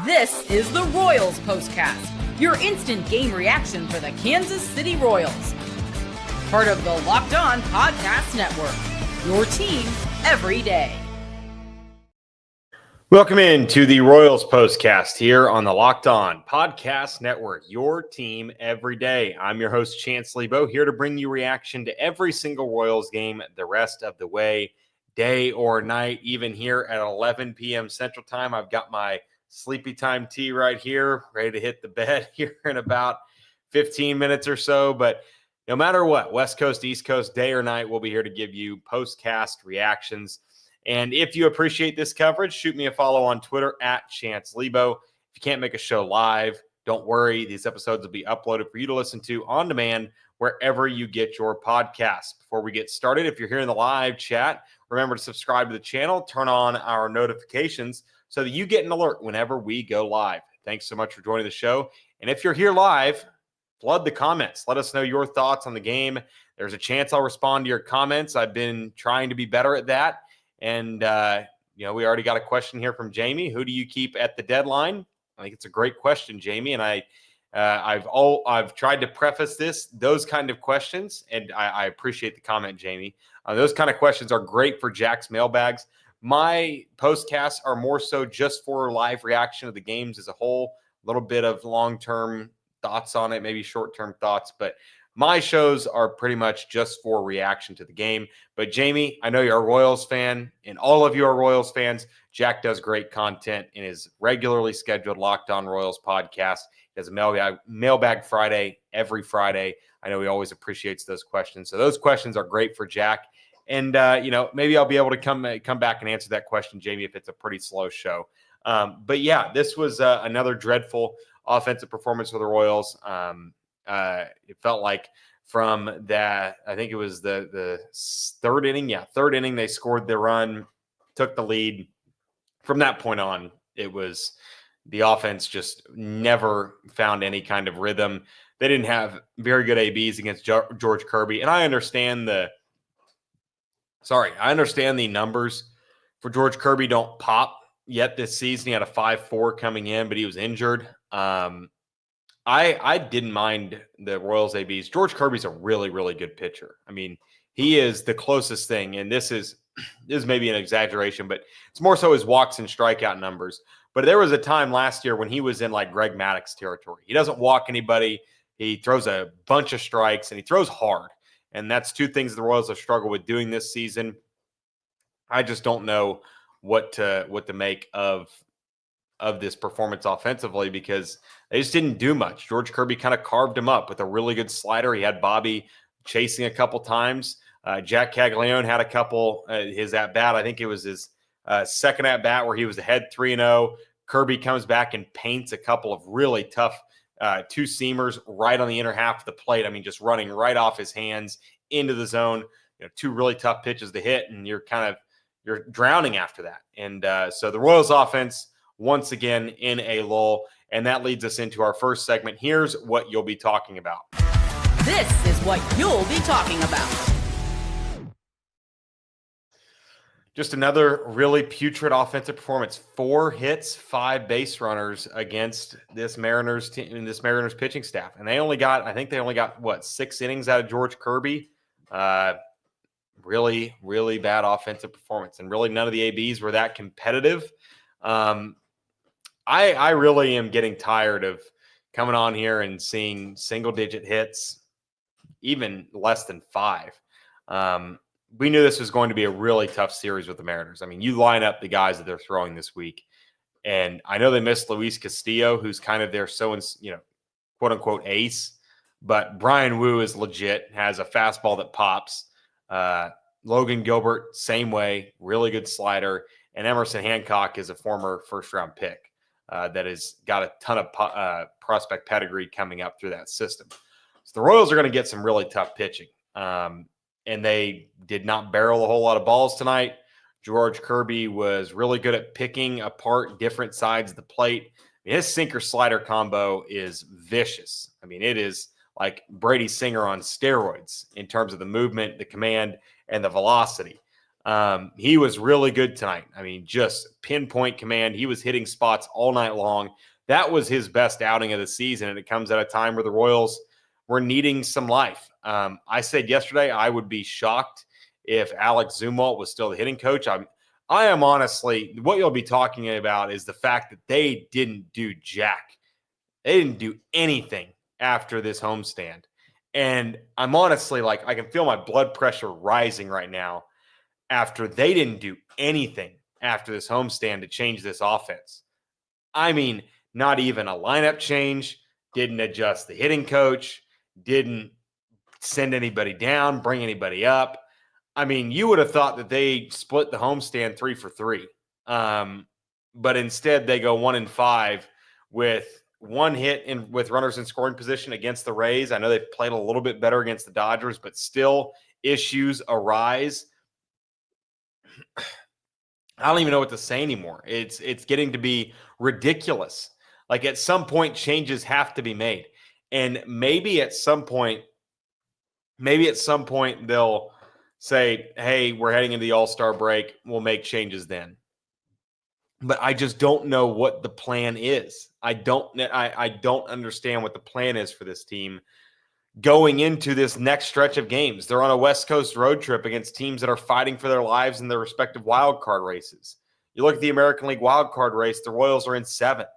This is the Royals POSTCAST, your instant game reaction for the Kansas City Royals. Part of the Locked On Podcast Network, your team every day. Welcome in to the Royals POSTCAST here on the Locked On Podcast Network, your team every day. I'm your host, Chance Liebau, here to bring you reaction to every single Royals game the rest of the way, day or night, even here at 11 p.m. Central Time. I've got my sleepy time tea right here, ready to hit the bed here in about 15 minutes or so. But no matter what, West Coast, East Coast, day or night, we'll be here to give you postcast reactions. And if you appreciate this coverage, shoot me a follow on Twitter at Chance Liebau. If you can't make a show live, don't worry. These episodes will be uploaded for you to listen to on demand wherever you get your podcasts. Before we get started, if you're here in the live chat, remember to subscribe to the channel, turn on our notifications so that you get an alert whenever we go live. Thanks so much for joining the show. And if you're here live, flood the comments. Let us know your thoughts on the game. There's a chance I'll respond to your comments. I've been trying to be better at that. And, we already got a question here from Jamie. Who do you keep at the deadline? I think it's a great question, Jamie. And I've tried to preface those kind of questions, and I appreciate the comment, Jamie. Those kind of questions are great for Jack's mailbags. My postcasts are more so just for live reaction of the games as a whole, a little bit of long-term thoughts on it, maybe short-term thoughts, but my shows are pretty much just for reaction to the game. But Jamie, I know you're a Royals fan, and all of you are Royals fans. Jack does great content in his regularly scheduled Locked On Royals podcast. He has a mailbag Friday, every Friday. I know he always appreciates those questions. So those questions are great for Jack. And, maybe I'll be able to come back and answer that question, Jamie, if it's a pretty slow show. But, yeah, this was another dreadful offensive performance for the Royals. It felt like from that, I think it was the third inning. Yeah, third inning, they scored the run, took the lead. From that point on, it was the offense just never found any kind of rhythm. They didn't have very good ABs against George Kirby. And I understand the numbers for George Kirby don't pop yet this season. He had a 5.4 coming in, but he was injured. I didn't mind the Royals ABs. George Kirby's a really, really good pitcher. I mean, he is the closest thing, and this is maybe an exaggeration, but it's more so his walks and strikeout numbers. But there was a time last year when he was in like Greg Maddux territory. He doesn't walk anybody. He throws a bunch of strikes, and he throws hard. And that's two things the Royals have struggled with doing this season. I just don't know what to make of this performance offensively because they just didn't do much. George Kirby kind of carved him up with a really good slider. He had Bobby chasing a couple times. Jack Caglione had a couple, his at-bat. I think it was his second at-bat where he was ahead 3-0. Kirby comes back and paints a couple of really tough two-seamers right on the inner half of the plate. I mean, just running right off his hands into the zone. Two really tough pitches to hit, and you're drowning after that. And so the Royals offense, once again, in a lull. And that leads us into our first segment. Here's what you'll be talking about. This is what you'll be talking about. Just another really putrid offensive performance. 4 hits, 5 base runners against this Mariners team, this Mariners pitching staff. And they only got 6 innings out of George Kirby. Really, really bad offensive performance. And really none of the ABs were that competitive. I really am getting tired of coming on here and seeing single-digit hits, even less than 5. We knew this was going to be a really tough series with the Mariners. I mean, you line up the guys that they're throwing this week, and I know they missed Luis Castillo, who's kind of their quote-unquote ace, but Brian Wu is legit, has a fastball that pops. Logan Gilbert, same way, really good slider, and Emerson Hancock is a former first-round pick. That has got a ton of prospect pedigree coming up through that system. So the Royals are going to get some really tough pitching. And they did not barrel a whole lot of balls tonight. George Kirby was really good at picking apart different sides of the plate. I mean, his sinker-slider combo is vicious. I mean, it is like Brady Singer on steroids in terms of the movement, the command, and the velocity. He was really good tonight. I mean, just pinpoint command. He was hitting spots all night long. That was his best outing of the season, and it comes at a time where the Royals were needing some life. I said yesterday I would be shocked if Alex Zumwalt was still the hitting coach. I am honestly, what you'll be talking about is the fact that they didn't do jack. They didn't do anything after this homestand. And I'm honestly like, I can feel my blood pressure rising right now after they didn't do anything after this homestand to change this offense. I mean, not even a lineup change, didn't adjust the hitting coach, didn't send anybody down, bring anybody up. I mean, you would have thought that they split the homestand 3 for 3. But instead they go 1-5 with one hit with runners in scoring position against the Rays. I know they played a little bit better against the Dodgers, but still issues arise. I don't even know what to say anymore. It's getting to be ridiculous. Like at some point, changes have to be made. And maybe at some point they'll say, hey, we're heading into the All-Star break. We'll make changes then. But I just don't know what the plan is. I don't understand what the plan is for this team going into this next stretch of games. They're on a West Coast road trip against teams that are fighting for their lives in their respective wild card races. You look at the American League wild card race, the Royals are in 7th.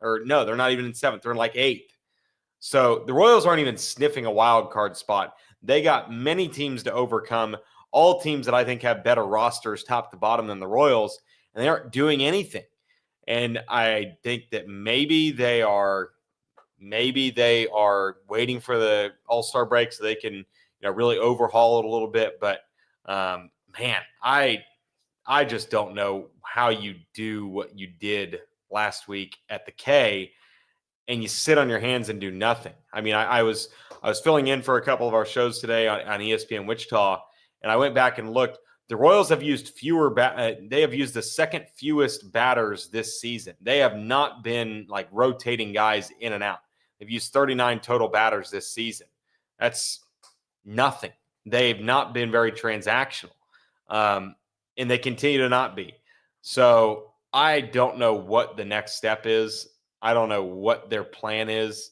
Or no, they're not even in 7th. They're in like 8th. So the Royals aren't even sniffing a wild card spot. They got many teams to overcome, all teams that I think have better rosters top to bottom than the Royals, and they aren't doing anything. And I think that maybe they are waiting for the All-Star break so they can, really overhaul it a little bit. But man, I just don't know how you do what you did last week at the K and you sit on your hands and do nothing. I mean, I was filling in for a couple of our shows today on ESPN Wichita, and I went back and looked. The Royals have used they have used the second fewest batters this season. They have not been like rotating guys in and out. They've used 39 total batters this season. That's nothing. They've not been very transactional, and they continue to not be. So I don't know what the next step is. I don't know what their plan is.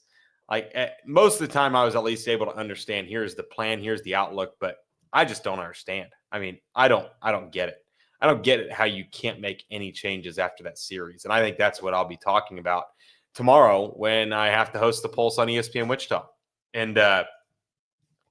Like most of the time, I was at least able to understand. Here's the plan. Here's the outlook. But I just don't understand. I mean, I don't get it. I don't get it how you can't make any changes after that series. And I think that's what I'll be talking about tomorrow when I have to host the Pulse on ESPN Wichita. And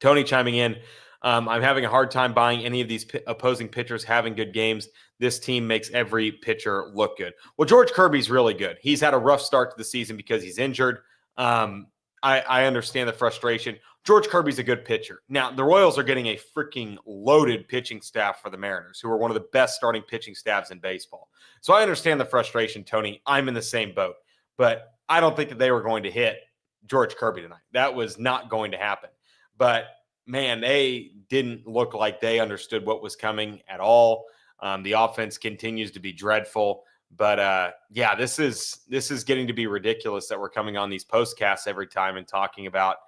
Tony chiming in, I'm having a hard time buying any of these opposing pitchers having good games. This team makes every pitcher look good. Well, George Kirby's really good. He's had a rough start to the season because he's injured. I understand the frustration. George Kirby's a good pitcher. Now, the Royals are getting a freaking loaded pitching staff for the Mariners, who are one of the best starting pitching staffs in baseball. So I understand the frustration, Tony. I'm in the same boat. But I don't think that they were going to hit George Kirby tonight. That was not going to happen. But, man, they didn't look like they understood what was coming at all. The offense continues to be dreadful. But, yeah, this is getting to be ridiculous that we're coming on these postcasts every time and talking about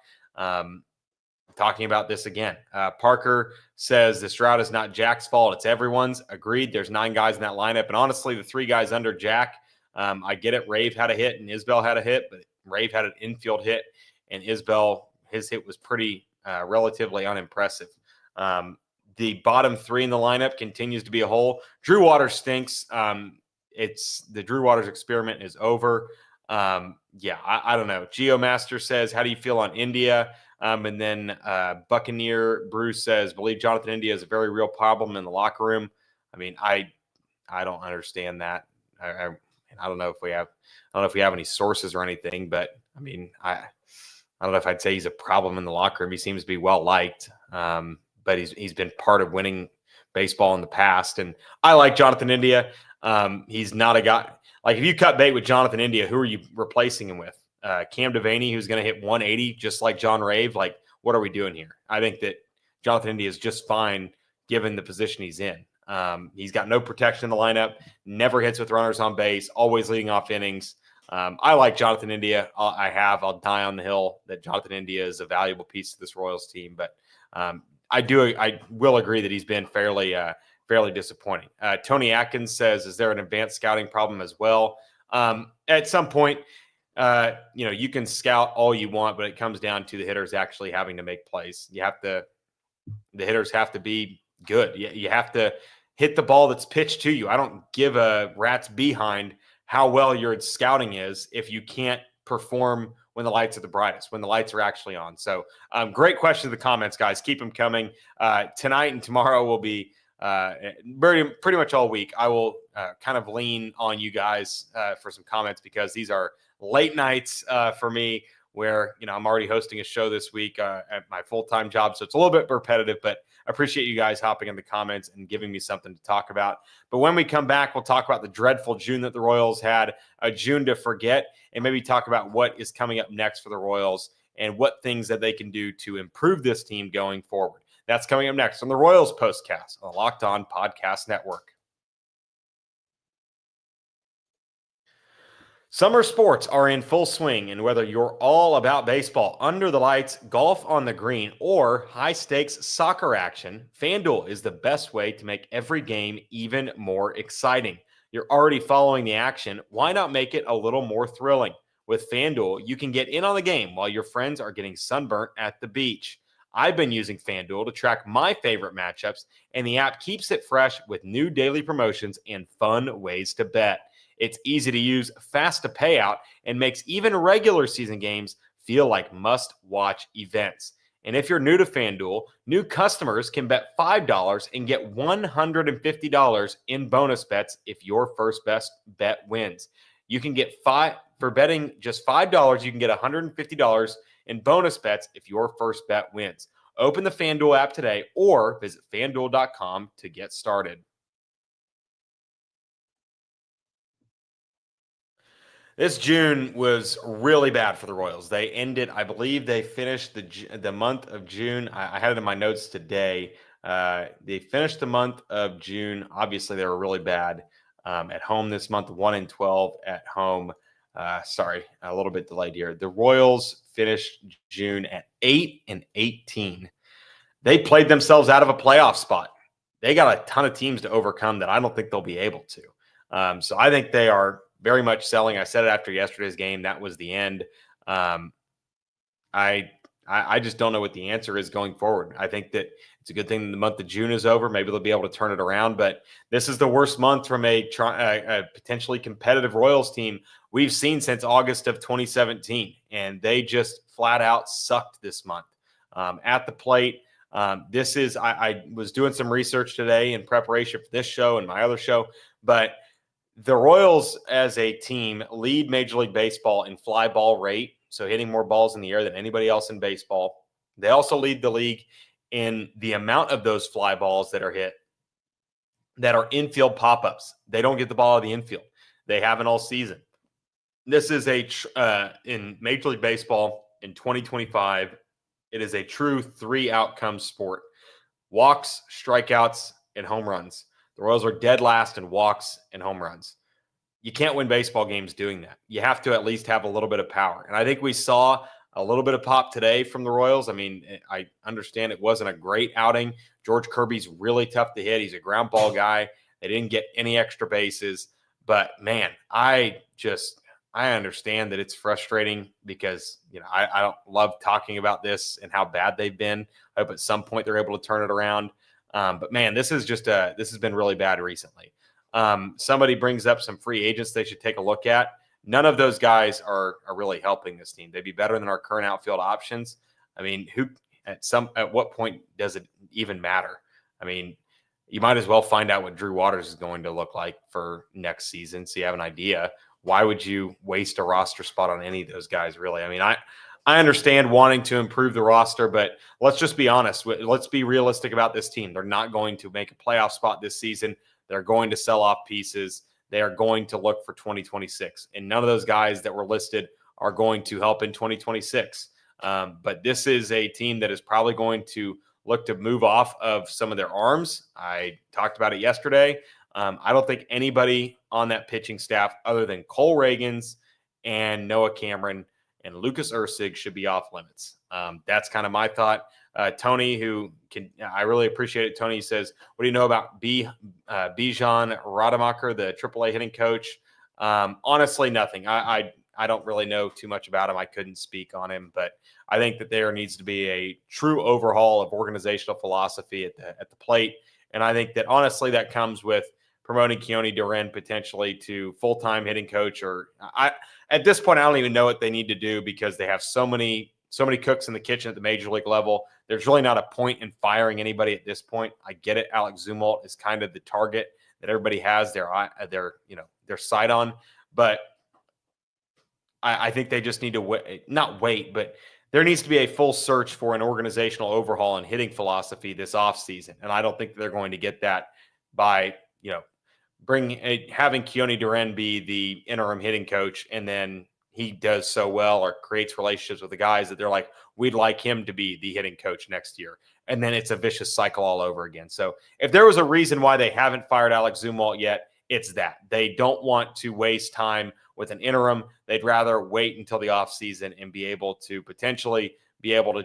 this again. Parker says this drought is not Jack's fault. It's everyone's. Agreed. There's 9 guys in that lineup. And honestly, the 3 guys under Jack, I get it. Rave had a hit and Isbell had a hit, but Rave had an infield hit and Isbell, his hit was pretty relatively unimpressive. The bottom 3 in the lineup continues to be a hole. Drew Waters stinks. It's the Drew Waters experiment is over. Yeah, I don't know. Geomaster says, how do you feel on India? And then Buccaneer Bruce says, believe Jonathan India is a very real problem in the locker room. I mean, I don't understand that. I don't know if we have any sources or anything, but I mean, I don't know if I'd say he's a problem in the locker room. He seems to be well liked, but he's been part of winning baseball in the past. And I like Jonathan India. He's not a guy like if you cut bait with Jonathan India, who are you replacing him with? Cam Devaney, who's going to hit 180 just like John Rave. Like, what are we doing here? I think that Jonathan India is just fine given the position he's in. He's got no protection in the lineup, never hits with runners on base, always leading off innings. I like Jonathan India. I'll die on the hill that Jonathan India is a valuable piece of this Royals team. But I will agree that he's been fairly fairly disappointing. Tony Atkins says, is there an advanced scouting problem as well? At some point, you can scout all you want, but it comes down to the hitters actually having to make plays. The hitters have to be good. You have to hit the ball that's pitched to you. I don't give a rat's behind how well your scouting is if you can't perform when the lights are the brightest, when the lights are actually on. So great question in the comments, guys. Keep them coming. Tonight and tomorrow will be pretty much all week. I will kind of lean on you guys for some comments because these are late nights for me where, I'm already hosting a show this week at my full-time job. So it's a little bit repetitive, but I appreciate you guys hopping in the comments and giving me something to talk about. But when we come back, we'll talk about the dreadful June that the Royals had, a June to forget, and maybe talk about what is coming up next for the Royals and what things that they can do to improve this team going forward. That's coming up next on the Royals Postcast on the Locked On Podcast Network. Summer sports are in full swing, and whether you're all about baseball under the lights, golf on the green, or high-stakes soccer action, FanDuel is the best way to make every game even more exciting. You're already following the action. Why not make it a little more thrilling? With FanDuel, you can get in on the game while your friends are getting sunburnt at the beach. I've been using FanDuel to track my favorite matchups, and the app keeps it fresh with new daily promotions and fun ways to bet. It's easy to use, fast to pay out, and makes even regular season games feel like must-watch events. And if you're new to FanDuel, new customers can bet $5 and get $150 in bonus bets if your first best bet wins. You can get for betting just $5, you can get $150 in bonus bets if your first bet wins. Open the FanDuel app today or visit FanDuel.com to get started. This June was really bad for the Royals. I believe they finished the month of June. I had it in my notes today. They finished the month of June. Obviously, they were really bad at home this month, 1-12 at home. Sorry, a little bit delayed here. The Royals finished June at 8-18. They played themselves out of a playoff spot. They got a ton of teams to overcome that I don't think they'll be able to. So I think they are very much selling. I said it after yesterday's game. That was the end. I just don't know what the answer is going forward. I think that it's a good thing the month of June is over. Maybe they'll be able to turn it around. But this is the worst month from a potentially competitive Royals team we've seen since August of 2017. And they just flat out sucked this month. At the plate, I was doing some research today in preparation for this show and my other show, but the Royals as a team lead Major League Baseball in fly ball rate, so hitting more balls in the air than anybody else in baseball. They also lead the league in the amount of those fly balls that are hit that are infield pop-ups. They don't get the ball out of the infield. They haven't all season. This is in Major League Baseball in 2025, it is a true three-outcome sport. Walks, strikeouts, and home runs. The Royals are dead last in walks and home runs. You can't win baseball games doing that. You have to at least have a little bit of power. And I think we saw a little bit of pop today from the Royals. I mean, I understand it wasn't a great outing. George Kirby's really tough to hit. He's a ground ball guy. They didn't get any extra bases. But, man, I understand that it's frustrating because, I don't love talking about this and how bad they've been. I hope at some point they're able to turn it around. But man, this has been really bad recently. Somebody brings up some free agents they should take a look at. None of those guys are really helping this team. They'd be better than our current outfield options. I mean, at what point does it even matter? I mean, you might as well find out what Drew Waters is going to look like for next season, so you have an idea. Why would you waste a roster spot on any of those guys, really? I mean, I understand wanting to improve the roster, but let's just be honest. Let's be realistic about this team. They're not going to make a playoff spot this season. They're going to sell off pieces. They are going to look for 2026. And none of those guys that were listed are going to help in 2026. But this is a team that is probably going to look to move off of some of their arms. I talked about it yesterday. I don't think anybody on that pitching staff other than Cole Reagans and Noah Cameron and Lucas Ursig should be off limits. That's kind of my thought. Tony, I really appreciate it. Tony says, what do you know about Bijan Rademacher, the AAA hitting coach? Honestly, nothing. I don't really know too much about him. I couldn't speak on him, but I think that there needs to be a true overhaul of organizational philosophy at the plate. And I think that honestly, that comes with promoting Keone Duren potentially to full-time hitting coach. At this point, I don't even know what they need to do because they have so many cooks in the kitchen at the major league level. There's really not a point in firing anybody at this point. I get it. Alex Zumwalt is kind of the target that everybody has their sight on, but I think they just need to not wait, but there needs to be a full search for an organizational overhaul and hitting philosophy this offseason. And I don't think they're going to get that by, having Keone Duren be the interim hitting coach, and then he does so well or creates relationships with the guys that they're like, we'd like him to be the hitting coach next year. And then it's a vicious cycle all over again. So if there was a reason why they haven't fired Alex Zumwalt yet, it's that they don't want to waste time with an interim. They'd rather wait until the offseason and be able to potentially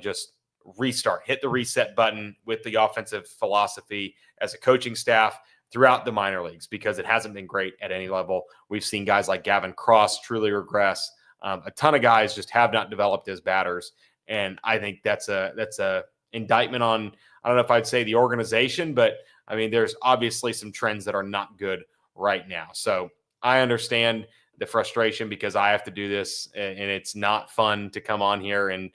just restart, hit the reset button with the offensive philosophy as a coaching staff throughout the minor leagues, because it hasn't been great at any level. We've seen guys like Gavin Cross truly regress. A ton of guys just have not developed as batters. And I think that's a indictment on, I don't know if I'd say the organization, but I mean, there's obviously some trends that are not good right now. So I understand the frustration because I have to do this, and it's not fun to come on here and,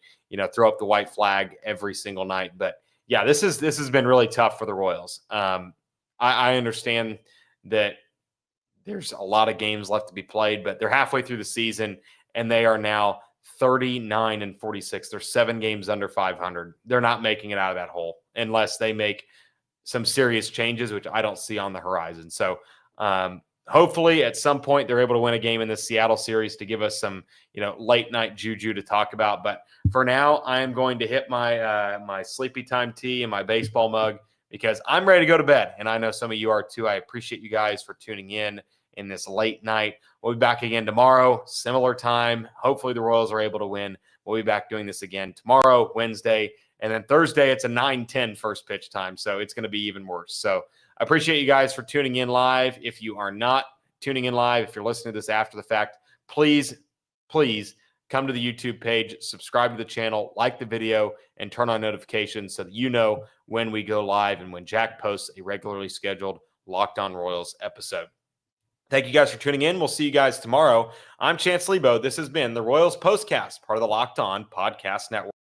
throw up the white flag every single night. But yeah, this has been really tough for the Royals. I understand that there's a lot of games left to be played, but they're halfway through the season and they are now 39-46. They're 7 games under 500. They're not making it out of that hole unless they make some serious changes, which I don't see on the horizon. So hopefully at some point they're able to win a game in this Seattle series to give us some, late night juju to talk about. But for now, I am going to hit my sleepy time tea and my baseball mug, because I'm ready to go to bed. And I know some of you are too. I appreciate you guys for tuning in this late night. We'll be back again tomorrow, similar time. Hopefully the Royals are able to win. We'll be back doing this again tomorrow, Wednesday, and then Thursday it's a 9:10 first pitch time. So it's going to be even worse. So I appreciate you guys for tuning in live. If you are not tuning in live, if you're listening to this after the fact, please come to the YouTube page, subscribe to the channel, like the video, and turn on notifications so that you know when we go live and when Jack posts a regularly scheduled Locked On Royals episode. Thank you guys for tuning in. We'll see you guys tomorrow. I'm Chance Liebau. This has been the Royals Postcast, part of the Locked On Podcast Network.